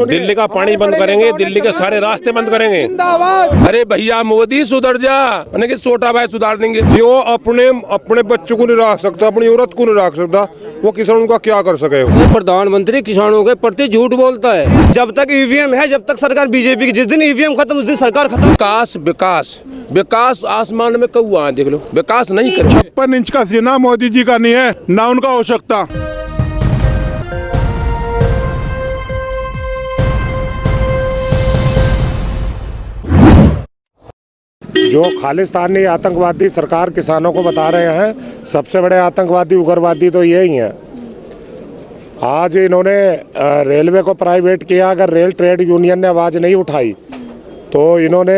दिल्ली का पानी बंद करेंगे, दिल्ली के सारे रास्ते बंद करेंगे। अरे भैया मोदी सुधर जा, कि छोटा भाई सुधार देंगे। जो अपने बच्चों को नहीं रख सकता, अपनी औरत को नहीं रख सकता, वो किसानों का क्या कर सके। प्रधानमंत्री किसानों के प्रति झूठ बोलता है। जब तक ईवीएम है, जब तक सरकार बीजेपी की, जिस दिन ईवीएम खत्म उस दिन सरकार खत्म। विकास विकास विकास आसमान में कौआ है, देख लो, विकास नहीं कर। 56 इंच का सीना मोदी जी का नहीं है, ना उनका आवश्यकता। जो खालिस्तानी आतंकवादी सरकार किसानों को बता रहे हैं, सबसे बड़े आतंकवादी उग्रवादी तो यही हैं। आज इन्होंने रेलवे को प्राइवेट किया। अगर रेल ट्रेड यूनियन ने आवाज़ नहीं उठाई तो इन्होंने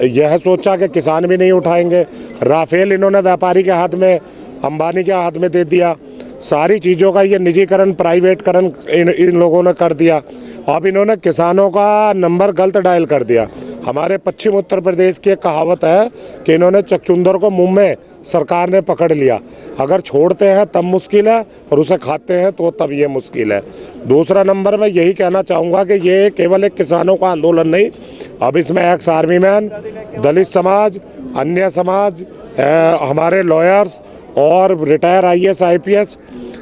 यह सोचा कि किसान भी नहीं उठाएंगे। राफेल इन्होंने व्यापारी के हाथ में, अंबानी के हाथ में दे दिया। सारी चीज़ों का ये निजीकरण, प्राइवेटकरण इन लोगों ने कर दिया। अब इन्होंने किसानों का नंबर गलत डायल कर दिया। हमारे पश्चिम उत्तर प्रदेश की एक कहावत है कि इन्होंने चकचुंदर को मुंह में सरकार ने पकड़ लिया। अगर छोड़ते हैं तब मुश्किल है, और उसे खाते हैं तो तब ये मुश्किल है। दूसरा नंबर मैं यही कहना चाहूँगा कि ये केवल एक किसानों का आंदोलन नहीं, अब इसमें एक्स आर्मी मैन, दलित समाज, अन्य समाज, हमारे लॉयर्स और रिटायर IAS IPS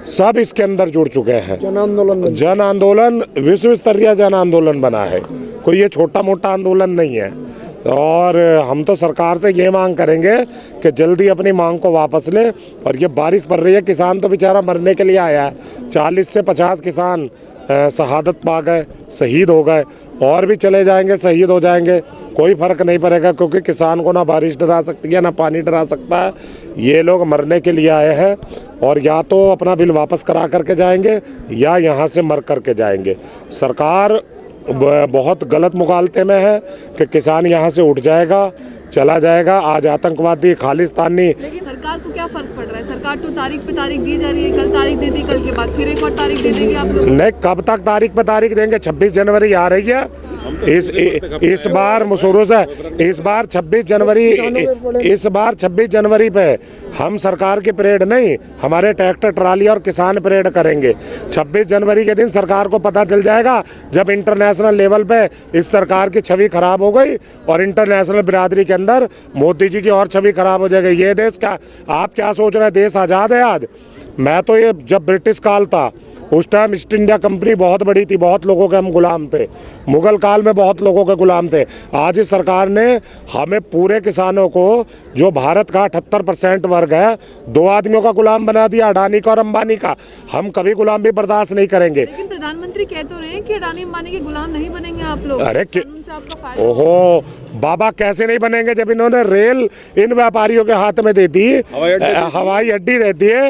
सब इसके अंदर जुड़ चुके हैं। जन आंदोलन विश्व स्तरीय जन आंदोलन बना है, कोई ये छोटा मोटा आंदोलन नहीं है। और हम तो सरकार से ये मांग करेंगे कि जल्दी अपनी मांग को वापस ले। और ये बारिश पड़ रही है, किसान तो बेचारा मरने के लिए आया है। 40 से 50 किसान शहादत पा गए, शहीद हो गए, और भी चले जाएंगे, शहीद हो जाएंगे, कोई फ़र्क नहीं पड़ेगा, क्योंकि किसान को ना बारिश डरा सकती है, ना पानी डरा सकता है। ये लोग मरने के लिए आए हैं, और या तो अपना बिल वापस करा करके जाएंगे या यहाँ से मर करके जाएंगे। सरकार बहुत गलत मुगालते में है कि किसान यहाँ से उठ जाएगा, चला जाएगा। आज आतंकवादी खालिस्तानी। लेकिन सरकार को क्या फर्क पड़ रहा है? सरकार तो तारीख पे तारीख दी जा रही है। कल तारीख दे दी, कल के बाद फिर एक और तारीख दे देंगे आप लोग। नहीं, कब तक तारीख पे तारीख देंगे? 26 जनवरी आ रही है। इस बार शुरू से इस बार 26 जनवरी पे हम सरकार की परेड नहीं, हमारे ट्रैक्टर ट्राली और किसान परेड करेंगे। 26 जनवरी के दिन सरकार को पता चल जाएगा, जब इंटरनेशनल लेवल पे इस सरकार की छवि खराब हो गई और इंटरनेशनल बिरादरी के अंदर मोदी जी की और छवि खराब हो जाएगी। ये देश का आप क्या सोच रहे हैं? देश आज़ाद है आज? मैं तो ये जब ब्रिटिश काल था उस टाइम ईस्ट इंडिया कंपनी बहुत बड़ी थी, बहुत लोगों के हम गुलाम थे। मुगल काल में बहुत लोगों के गुलाम थे। आज इस सरकार ने हमें पूरे किसानों को, जो भारत का 78% वर्ग है, 2 आदमियों का गुलाम बना दिया, अडानी का और अंबानी का। हम कभी गुलाम भी बर्दाश्त नहीं करेंगे। लेकिन प्रधानमंत्री कह तो रहे हैं कि अडानी अंबानी के गुलाम नहीं बनेंगे आप लोग। अरे आपका ओहो बाबा, कैसे नहीं बनेंगे जब इन्होंने रेल इन व्यापारियों के हाथ में दे दी, हवाई अड्डी दे दिए,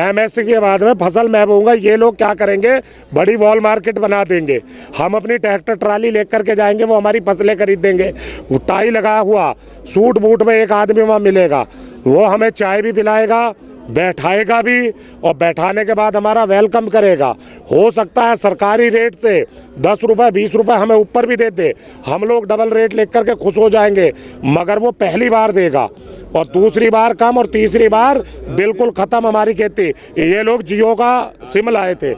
MSP के बाद में फसल मैं बोऊंगा। ये लोग क्या करेंगे? बड़ी वॉल मार्केट बना देंगे। हम अपनी ट्रैक्टर ट्राली लेकर के जाएंगे, वो हमारी फसलें खरीद देंगे। टाई लगा हुआ, सूट बूट में एक आदमी वहाँ मिलेगा, वो हमें चाय भी पिलाएगा, बैठाएगा भी, और बैठाने के बाद हमारा वेलकम करेगा। हो सकता है सरकारी रेट से 10 रुपये 20 रुपये हमें ऊपर भी दे दे, हम लोग डबल रेट लेकर के खुश हो जाएंगे। मगर वो पहली बार देगा, और दूसरी बार कम, और तीसरी बार बिल्कुल ख़त्म हमारी खेती। ये लोग जियो का सिम लाए थे,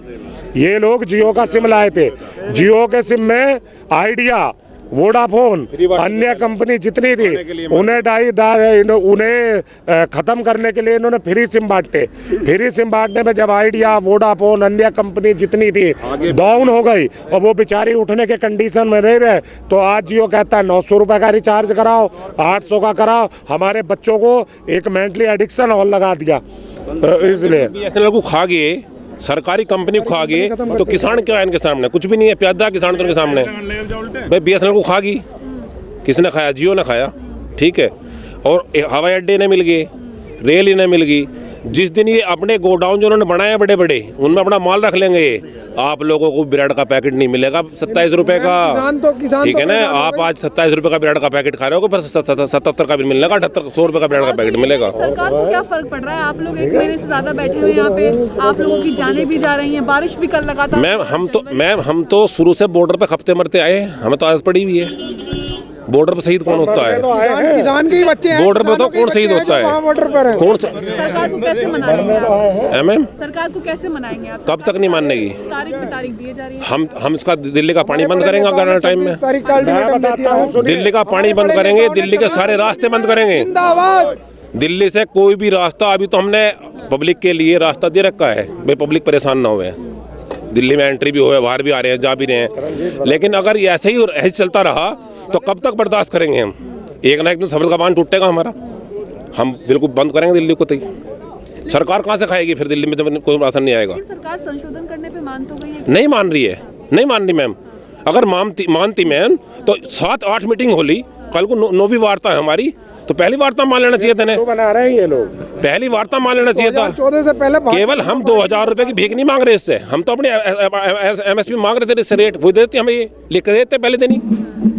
जियो के सिम में आइडिया, वोडाफोन, अन्य कंपनी जितनी थी, उन्हें ख़त्म करने के लिए इन्होंने फ्री सिम बांटे। फ्री सिम बांटने में जब आइडिया, वोडाफोन, अन्य कंपनी जितनी थी डाउन हो गई और वो बेचारी उठने के कंडीशन में नहीं रहे, तो आज जियो कहता है 900 रुपये का रिचार्ज कराओ, 800 का कराओ। हमारे बच्चों को एक मेंटली एडिक्शन और लगा दिया। इसलिए BSNL को खा गए, सरकारी कंपनी को खा गए, तो किसान क्या है इनके सामने? कुछ भी नहीं है, प्यादा किसान तो इनके सामने। भाई BSNL को खा गई, किसने खाया? जियो ने खाया, ठीक है। और हवाई अड्डे ने मिल गए, रेल इन्हें मिल गई। जिस दिन ये अपने गोडाउन जो उन्होंने बनाए बड़े बड़े, उनमें अपना माल रख लेंगे, आप लोगों को ब्रेड का पैकेट नहीं मिलेगा 27 रुपए का, ठीक है ना। आप आज 27 रुपए का ब्रेड का पैकेट खा रहे हो, फिर 77 का भी मिलेगा, 100 रुपए का ब्रेड का पैकेट मिलेगा। सरकार को क्या फर्क पड़ रहा है? आप लोग 1 महीने से ज्यादा बैठे हुए यहाँ पे, आप लोगों की जानें भी जा रही हैं, बारिश भी कल लगातार। मैम हम तो शुरू से बॉर्डर पे खपते मरते आए, हमें तो आदत पड़ी हुई है। बॉर्डर पर शहीद कौन होता है? किसान के ही बच्चे हैं। बॉर्डर पर तो कौन शहीद होता है? बॉर्डर पर है। कौन सा? सरकार को कैसे मनाएंगे आप? मैम सरकार को कैसे मनाएंगे आप? कब तक नहीं मानने की? तारीख पे तारीख दी जा रही है। हम इसका दिल्ली का पानी बंद करेंगे अगर टाइम में। तारीख का अल्टीमेटम दे दिया है। दिल्ली का पानी बंद करेंगे, दिल्ली के सारे रास्ते बंद करेंगे। जिंदाबाद। दिल्ली से कोई भी रास्ता, अभी तो हमने पब्लिक के लिए रास्ता दे रखा है भाई, पब्लिक परेशान ना हुए। दिल्ली में एंट्री भी हो, बाहर भी आ रहे हैं, जा भी रहे हैं। लेकिन अगर ये ऐसे ही चलता रहा तो कब तक बर्दाश्त करेंगे हम? एक ना एक दिन सबल का बांध टूटेगा हमारा। हम बिल्कुल बंद करेंगे दिल्ली को। तो सरकार कहाँ से खाएगी फिर दिल्ली में जब कोई राशन नहीं आएगा? लेकिन सरकार संशोधन करने पे मान तो गई है। नहीं मान रही है, नहीं मान रही मैम। अगर मानती मैम तो 7-8 मीटिंग होली, कल को 9वीं वार्ता है हमारी, तो पहली वार्ता मान लेना चाहिए था। तो बना रहे हैं ये लोग, पहली वार्ता मान लेना चाहिए था। 14 से पहले केवल हम 2000 रुपए की भीख नहीं मांग रहे इससे, हम तो अपने MSP मांग रहे थे। इससे रेट वो देते, हमें ये लिख के देते पहले दिन ही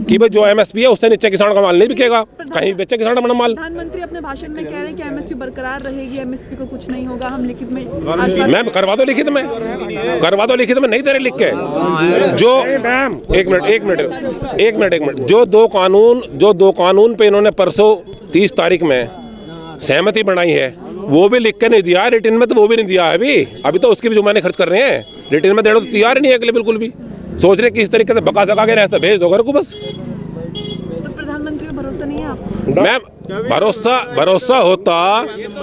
कि भाई जो MSP है उससे नीचे किसान का माल नहीं बिकेगा, कहीं बेचे किसान अपना माल। प्रधानमंत्री अपने भाषण में कह रहे हैं कि MSP बरकरार रहेगी, MSP को कुछ नहीं होगा। हम लिखित में मैम करवा दो लिखित में, करवा दो लिखित में, नहीं दे रहे लिख के। जो एक मिनट जो दो कानून पे इन्होंने परसों 30 तारीख में सहमति बनाई है, वो भी लिख के नहीं दिया। रिटर्न में तो वो भी नहीं दिया है अभी तो उसकी भी जुर्माने खर्च कर रहे हैं। रिटर्न में देना तो तैयार ही नहीं है अगले, बिल्कुल भी। सोच रहे किस तरीके से बका सका के ऐसा भेज दो घर को बस। तो प्रधानमंत्री को भरोसा नहीं है आपको? मैम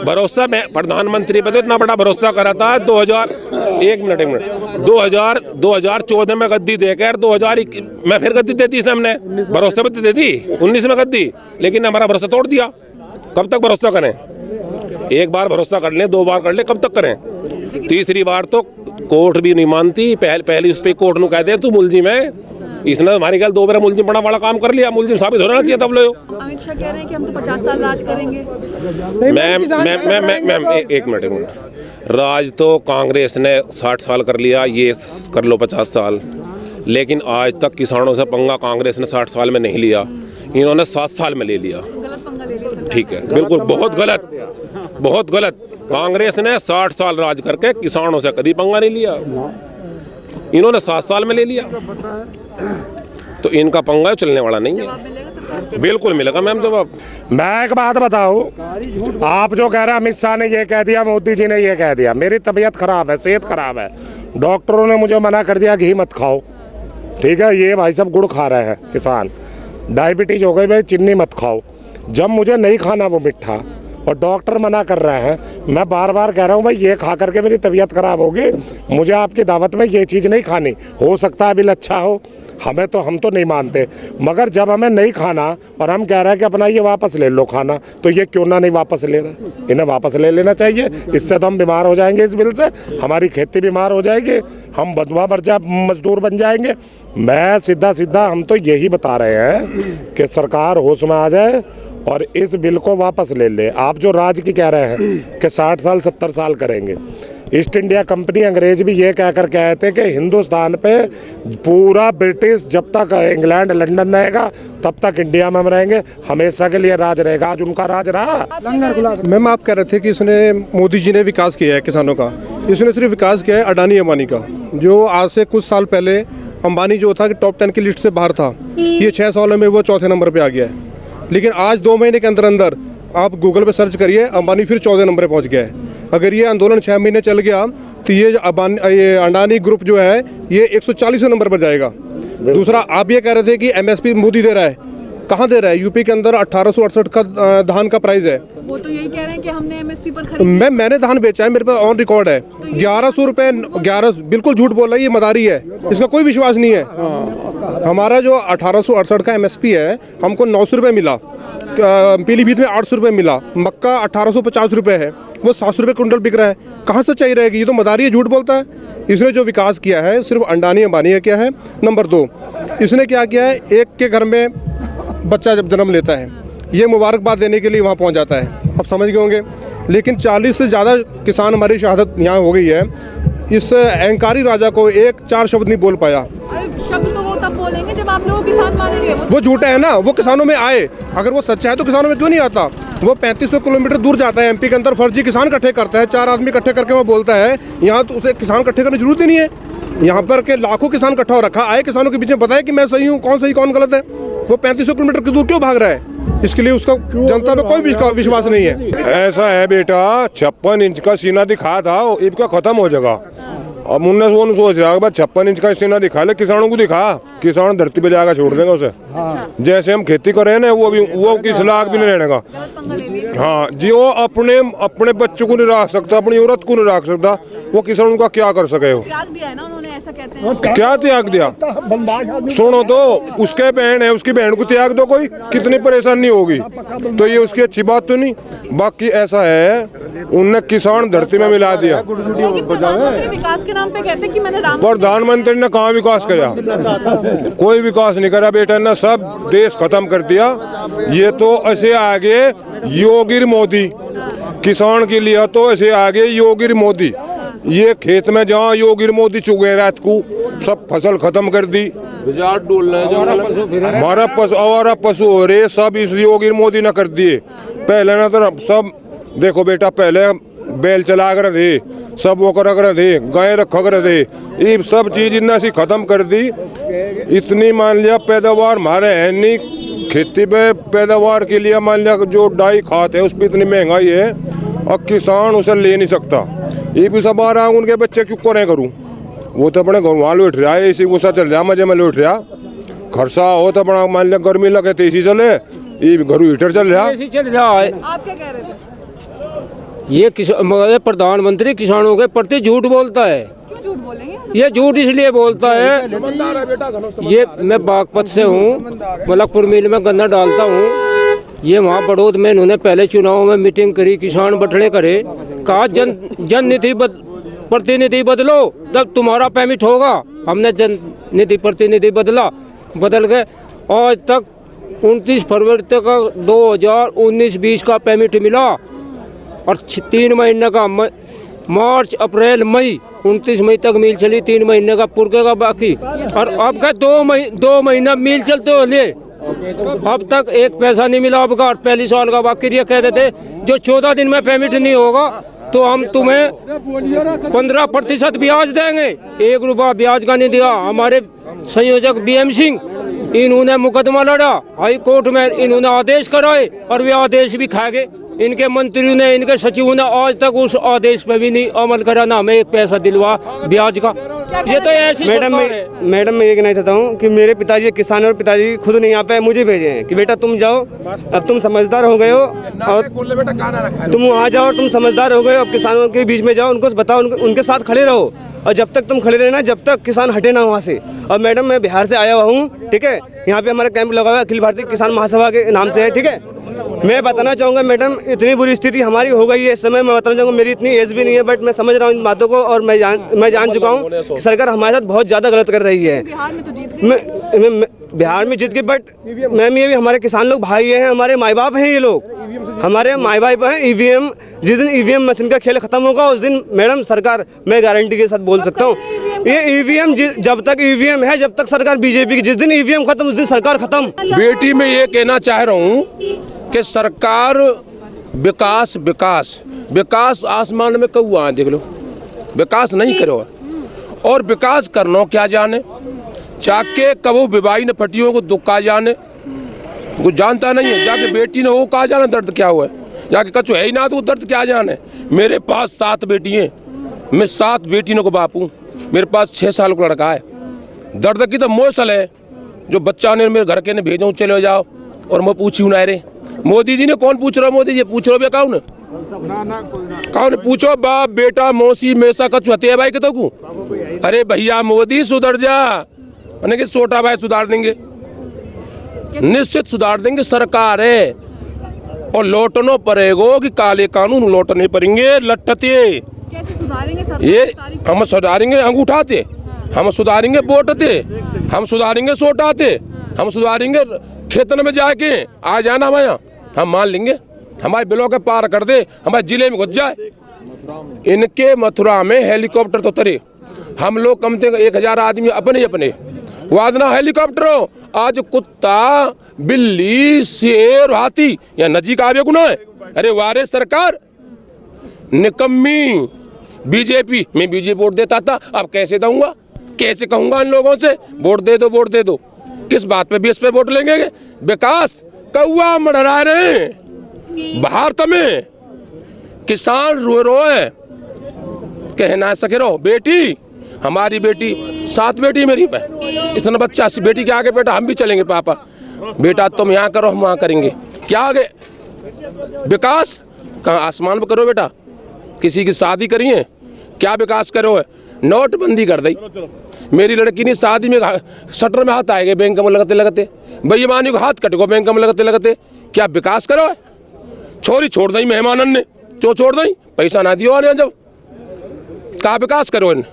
भरोसा मैं प्रधानमंत्री पे तो इतना बड़ा भरोसा करा था 2014 में गद्दी देकर 2021 में फिर गद्दी देती इसने, हमने भरोसे पे दे दी। 19 में गद्दी, लेकिन हमारा भरोसा तोड़ दिया। कब तक भरोसा करें? एक बार भरोसा कर लें, 2 बार कर लें, कब तक करें? तीसरी बार तो कोर्ट भी नहीं मानती। पहली उस पर कोर्ट नु कह दे तू मुलजिम है, इसने हमारी गल 2 बार मुलजिम बड़ा काम कर लिया। मुलजिम साबित होना चाहिए तब लो। अमित शाह कह रहे हैं कि हम तो 50 साल राज करेंगे। मैम एक मिनट। राज तो कांग्रेस ने 60 साल कर लिया, ये कर लो 50 साल। लेकिन आज तक किसानों से पंगा कांग्रेस ने 60 साल में नहीं लिया, इन्होंने 7 साल में ले लिया। गलत पंगा ले लिया सरकार। ठीक है, बिल्कुल बहुत गलत। कांग्रेस ने 60 साल राज करके किसानों से कभी पंगा नहीं लिया, इन्होंने 7 साल में ले लिया। तो इनका पंगा चलने वाला नहीं है। जवाब मिलेगा सरकार को? बिल्कुल मिलेगा मैम जवाब। मैं एक बात बताऊं, आप जो कह रहे हैं अमित शाह ने ये कह दिया, मोदी जी ने ये कह दिया, मेरी तबीयत खराब है, सेहत खराब है, डॉक्टरों ने मुझे मना कर दिया घी मत खाओ। ठीक है, ये भाई सब गुड़ खा रहे हैं किसान, डायबिटीज हो गई भाई, चीनी मत खाओ। जब मुझे नहीं खाना वो मिठा और डॉक्टर मना कर रहे हैं, मैं बार बार कह रहा हूँ भाई ये खा करके मेरी तबीयत खराब होगी, मुझे आपकी दावत में ये चीज़ नहीं खानी। हो सकता है बिल अच्छा हो, हम तो नहीं मानते, मगर जब हमें नहीं खाना और हम कह रहे हैं कि अपना ये वापस ले लो खाना, तो ये क्यों ना नहीं वापस ले रहे? इन्हें वापस ले लेना चाहिए। इससे तो हम बीमार हो जाएंगे, इस बिल से हमारी खेती बीमार हो जाएगी, हम बदवा मजदूर बन जाएंगे। मैं सीधा हम तो यही बता रहे हैं कि सरकार होश में आ जाए और इस बिल को वापस ले ले। आप जो राज की कह रहे हैं कि 60 साल 70 साल करेंगे, ईस्ट इंडिया कंपनी अंग्रेज भी ये कह कर कहे थे कि हिंदुस्तान पे पूरा ब्रिटिश जब तक इंग्लैंड लंदन रहेगा तब तक इंडिया में हम रहेंगे, हमेशा के लिए राज रहेगा। आज उनका राज रहा। मैम आप कह रहे थे कि इसने मोदी जी ने विकास किया है किसानों का, इसने सिर्फ विकास किया है अडानी अंबानी का, जो आज से कुछ साल पहले अंबानी जो था कि टॉप 10 की लिस्ट से बाहर था, ये 6 सालों में वो 4थे नंबर पे आ गया है। लेकिन आज 2 महीने के अंदर आप गूगल पे सर्च करिए, अंबानी फिर 14 नंबर पे पहुंच गया है। अगर ये आंदोलन 6 महीने चल गया तो ये अडानी ग्रुप जो है ये 140 नंबर पर जाएगा। दूसरा, आप ये कह रहे थे कि MSP मोदी दे रहा है, कहाँ दे रहा है? यूपी के अंदर 1868 का धान का प्राइस है। वो तो यही कह रहे हैं कि हमने MSP पर खरीद। मैंने धान बेचा है, मेरे पास ऑन रिकॉर्ड है। 1100 रुपये 11, बिल्कुल झूठ बोल रहा है, ये मदारी है, इसका कोई विश्वास नहीं है। हमारा जो 1868 का MSP है, हमको 900 रुपये मिला, पीलीभीत में 800 रुपये मिला, मक्का 1850 रुपये है, वो 700 रुपये कुंटल बिक रहा है। कहाँ से चाहिए रहेगी? ये तो मदारी है, झूठ बोलता है। इसने जो विकास किया है सिर्फ अडानी अंबानी का किया है। नंबर 2, इसने क्या किया है, एक के घर में बच्चा जब जन्म लेता है, ये मुबारकबाद देने के लिए वहाँ पहुँच जाता है, आप समझ गए होंगे। लेकिन 40 से ज़्यादा किसान हमारी शहादत यहाँ हो गई है। इस अहंकारी राजा को 4 शब्द नहीं बोल पाया। शब्द तो वो तब बोलेंगे जब आप लोग किसान मानेंगे। वो झूठा है ना, वो किसानों में आए। अगर वो सच्चा है तो किसानों में क्यों नहीं आता? वो 3500 किलोमीटर दूर जाता है, MP के अंदर फर्जी किसान इकट्ठे करता है, 4 आदमी इकट्ठे करके वो बोलता है। यहाँ तो उसे किसान इकट्ठे करने की जरूरत ही नहीं है। यहाँ पर के लाखों किसान इकट्ठा हो रखा, आए किसानों के बीच में बताए कि मैं सही हूँ, कौन सही कौन गलत है। वो 3500 किलोमीटर की दूर क्यों भाग रहा है? इसके लिए उसका जनता पे कोई विश्वास नहीं है। ऐसा है बेटा, 56 इंच का सीना दिखा था, ईब का खत्म हो जाएगा। अब मुन्ना वो सोच रहा है 56 इंच का सीना दिखा ले, किसानों को दिखा, किसान धरती पे जाकर छोड़ देगा उसे। जैसे हम खेती कर रहे हैं ना, वो किस लाख भी नहीं रहने का। पंगा ले लिया। हाँ जी, वो अपने बच्चों को नहीं रख सकता, अपनी औरत को नहीं रख सकता, वो किसानों का क्या कर सके? हो त्याग दिया है ना उन्होंने, ऐसा कहते हैं। क्या त्याग दिया? सुनो तो, उसके बहन है, उसकी बहन को त्याग दो, कोई कितनी परेशानी होगी, तो ये उसकी अच्छी बात तो नहीं। बाकी ऐसा है, उनने किसान धरती में मिला दिया। प्रधानमंत्री विकास के नाम पे कहते हैं कि मैंने राम प्रधानमंत्री ने कहाँ विकास करा? कोई विकास नहीं करा बेटा ने, सब देश खत्म कर दिया। ये तो ऐसे आगे योगी मोदी, किसान के लिए तो ऐसे आगे योगी मोदी। ये खेत में जहाँ योगी मोदी चुगे रात को, सब फसल खत्म कर दी। हमारा पशु हो रहे सब इस योगी मोदी ने कर दिए। पहले ना तो सब देखो बेटा, पहले बैल चला कर दे, सब वो कर दे, गाय रखा कर दे, ये सब चीज इन्ना सी खत्म कर दी। इतनी मान लिया पैदावार हमारे है नहीं, खेती पे पैदावार के लिए मान लिया जो डाई खाते है उस पर इतनी महंगाई है, और किसान उसे ले नहीं सकता। ये भी सब आ रहा है, उनके बच्चे क्यों करें करूँ? वो तो अपने घर वहाँ लौट रहा है, इसी गुस्सा चल रहा, मजे में लौट रहा। खर्चा हो तो अपना मान लिया गर्मी लगे तो इसी चले, ये घर हीटर चल रहा है। चल रहा है। आप क्या कह रहे थे? ये प्रधानमंत्री किसानों के प्रति झूठ बोलता है। क्यों झूठ बोलेंगे? ये झूठ इसलिए बोलता है, ये मैं बागपत से हूँ, मलकपुर मिल में गन्ना डालता हूँ। ये वहाँ बड़ौद में इन्होंने पहले चुनाव में मीटिंग करी, किसान बटड़े करे, कहा जन निधि प्रतिनिधि बदलो तब तुम्हारा पेमेंट होगा। हमने जन निधि प्रतिनिधि बदल गए। आज तक 29 फरवरी तक 2019-20 का पेमेंट मिला, और 3 महीने का मार्च अप्रैल मई 29 मई तक मिल चली, 3 महीने का पुरके का बाकी, और अब का 2 महीना मिल चलते हो ले, अब तक एक पैसा नहीं मिला। अब का पहली साल का बाकी कहते थे जो 14 दिन में पेमेंट नहीं होगा तो हम तुम्हें 15% ब्याज देंगे। 1 रुपया ब्याज का नहीं दिया। हमारे संयोजक BM सिंह, इन्होंने मुकदमा लड़ा हाई कोर्ट में, इन्होंने आदेश कराए और वे आदेश भी खा गए। इनके मंत्रियों ने, इनके सचिवों ने आज तक उस आदेश पे भी नहीं अमल करा, ना हमें एक पैसा दिलवा ब्याज का। ये तो ऐसी मैडम मैं ये कहना चाहता हूँ कि मेरे पिताजी किसान और पिताजी खुद नहीं यहाँ पे मुझे भेजे हैं कि बेटा तुम जाओ, अब तुम समझदार हो गए हो और तुम वहाँ जाओ, तुम समझदार हो गए हो, अब किसानों के बीच में जाओ, उनको बताओ, उनके साथ खड़े रहो, और जब तक तुम खड़े रहना, जब तक किसान हटे ना वहाँ से। और मैडम मैं बिहार से आया हुआ हूँ, ठीक है, यहाँ पे हमारा कैंप लगा हुआ है अखिल भारतीय किसान महासभा के नाम से है, ठीक है। मैं बताना चाहूँगा मैडम, इतनी बुरी स्थिति हमारी हो गई है इस समय। मैं बताना चाहूँगा, मेरी इतनी एज भी नहीं है, बट मैं समझ रहा हूँ इन बातों को, और मैं जान चुका हूँ कि सरकार हमारे साथ बहुत ज़्यादा गलत कर रही है। बिहार में तो जीत गए। बिहार में जीत गए, बट मैम ये भी हमारे किसान लोग भाई हैं, हमारे माई बाप हैं, ये लोग हमारे माई बाप हैं। EVM, जिस दिन EVM मशीन का खेल खत्म होगा उस दिन मैडम सरकार, मैं गारंटी के साथ बोल सकता हूँ, ये EVM जब तक EVM है, जब तक सरकार BJP की, जिस दिन EVM खत्म उस दिन सरकार खत्म। बेटी मैं ये कहना चाह रहा हूँ कि सरकार विकास विकास विकास आसमान में कौआ है, देख लो, विकास नहीं करो। और विकास करना क्या जाने, चाके कबू विवाही ने फटियों को दुख का जाने, वो जानता नहीं है। जाके बेटी ने वो कहा जाने दर्द क्या हुआ है, जाके कचो है ही ना तो दर्द क्या जाने। मेरे पास 7 बेटी हैं, मैं 7 बेटियों को बाप हूँ, मेरे पास 6 साल का लड़का है। दर्द की तो मौसल है जो बच्चा ने मेरे घर के ने भेजो चले जाओ, और मैं पूछी ना रे मोदी जी ने, कौन पूछ रहा मोदी जी पूछ रहा कौन कौन पूछो, बाप बेटा मौसी मेसा कचु हते भाई के तो को। अरे भैया मोदी सुधर जा, मैंने कि छोटा भाई सुधार देंगे, निश्चित सुधार देंगे, सरकार है। और लौटनो पड़ेगा कि काले कानून लौटने पड़ेंगे, लट्ठते कैसे सुधारेंगे सरकार? ये हम सुधारेंगे अंगूठाते, हम सुधारेंगे बोटते, हम सुधारेंगे सोटाते, हम सुधारेंगे खेतन में जाके आ जाना हमारे, हम मान लेंगे, हमारे बिलों के पार कर दे, हमारे जिले में घुस जाए। इनके मथुरा में हेलीकॉप्टर तो तरे, हम लोग कम से कम 1000 आदमी अपने वादना हेलीकॉप्टरों, आज कुत्ता बिल्ली शेर हाथी या नजीक आवे गुना है। अरे वारे सरकार निकम्मी BJP, मैं BJP वोट देता था, अब कैसे दूंगा, कैसे कहूंगा इन लोगों से वोट दे दो वोट दे दो। किस बात पे बीएस पे वोट लेंगे? विकास कौआ मढ़ा रहे भारत में, किसान रो रोए कहना सके रो। बेटी हमारी बेटी 7 बेटी मेरी पे इतना बच्चा, बेटी के आगे बेटा हम भी चलेंगे पापा, बेटा तुम यहाँ करो हम वहाँ करेंगे। क्या आगे विकास कहाँ आसमान पर करो बेटा, किसी की शादी करिए क्या विकास करो है? नोटबंदी कर दी, मेरी लड़की ने शादी में शटर में हाथ आएगा बैंक में लगते लगते, बेईमानी को हाथ कटेगो बैंक में लगते लगते, क्या विकास करो है? छोरी छोड़ दी मेहमानन ने छोड़ दी, पैसा ना दियो आने जब कहा विकास करो इन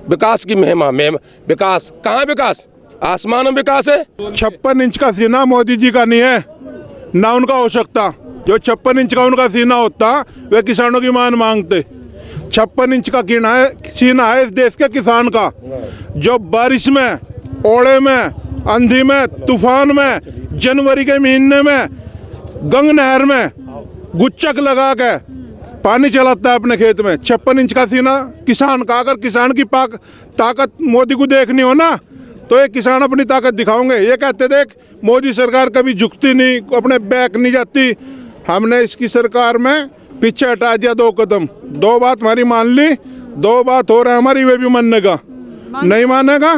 विकास की विकास कहाँ विकास? आसमान में विकास है। 56 इंच का सीना मोदी जी का नहीं है, ना उनका हो सकता। जो 56 इंच का उनका सीना होता वे किसानों की मान मांगते। 56 इंच का सीना है इस देश के किसान का, जो बारिश में, ओले में, आंधी में, तूफान में, जनवरी के महीने में गंग नहर में गुच्चक लगा के पानी चलाता है अपने खेत में। 56 इंच का सीना किसान का। अगर किसान की ताकत मोदी को देखनी हो ना तो ये किसान अपनी ताकत दिखाओगे। ये कहते देख मोदी सरकार कभी झुकती नहीं, अपने बैक नहीं जाती। हमने इसकी सरकार में पीछे हटा दिया 2 कदम। 2 बात हमारी मान ली, 2 बात हो रहा है हमारी वे भी मानने का। नहीं मानेगा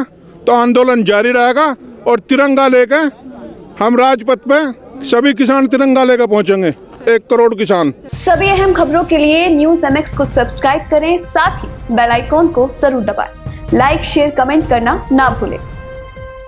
तो आंदोलन जारी रहेगा और तिरंगा लेके हम राजपथ पे सभी किसान तिरंगा लेकर पहुंचेंगे, 1 करोड़ किसान। सभी अहम खबरों के लिए न्यूज़ MX को सब्सक्राइब करें, साथ ही बेल आइकॉन को जरूर दबाएं। लाइक, शेयर, कमेंट करना ना भूलें।